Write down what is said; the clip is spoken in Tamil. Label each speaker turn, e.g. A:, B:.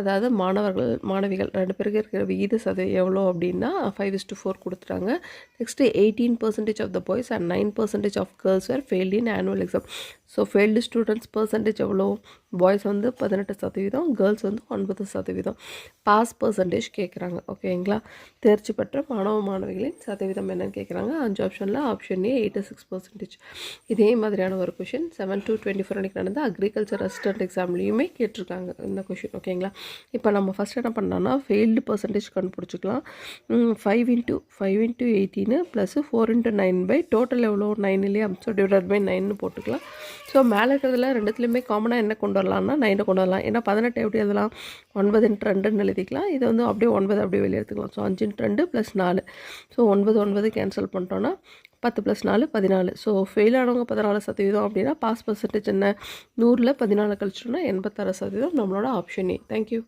A: அதாவது மாணவிகள் 2 பேருக்கு இருக்கிற விகித சதவீதம் எவ்வளோ அப்படின்னா 5:4 கொடுத்துட்டாங்க. Next 18% of the boys and 9% of girls were failed in annual exam. So failed students percentage எவ்வளோ? பாய்ஸ் வந்து 18%, கேர்ள்ஸ் வந்து 9%. பாஸ் பர்சன்டேஜ் கேட்குறாங்க. ஓகேங்களா? தேர்ச்சி பெற்ற மாணவிகளின் சதவீதம் என்னன்னு கேட்குறாங்க. 5 ஆப்ஷனில் ஆப்ஷன் ஏ 86%. இதே மாதிரியான ஒரு கொஷின் 7 to 24 அன்றைக்கி நடந்த அக்ரிகல்ச்சர் அசிஸ்டன்ட் எக்ஸாம்லேயுமே கேட்டிருக்காங்க இந்த கொஷின். ஓகேங்களா? இப்போ நம்ம ஃபஸ்ட் என்ன பண்ணலாம்னா ஃபெயில்டு பர்சன்டேஜ் கண்டுபிடிச்சிக்கலாம். 5 × 18 + 4 × 9 டோட்டல் எவ்வளோ 9 இல்லையா? ஸோ /9 போட்டுக்கலாம். ஸோ மேலே இருக்கிறதுல ரெண்டுத்துலேயுமே காமனாக என்ன கொண்டு வரலாம்னா 9 கொண்டு வரலாம். ஏன்னா 18 எப்படி எழுதலாம்? 9 × 2 எழுதிக்கலாம். இதை வந்து அப்படியே 9 அப்படியே வெளியே எடுத்துக்கலாம். ஸோ 5 × 2 + 4. ஸோ 9 கேன்சல் பண்ணிட்டோன்னா 10 + 4 14. ஸோ ஃபெயில் ஆனவங்க 14% அப்படின்னா பாஸ் பர்சன்டேஜ் என்ன? 100ல் 14 கழிச்சிட்டோம்னா 86%. நம்மளோட ஆப்ஷன் ஏ. தேங்க்யூ.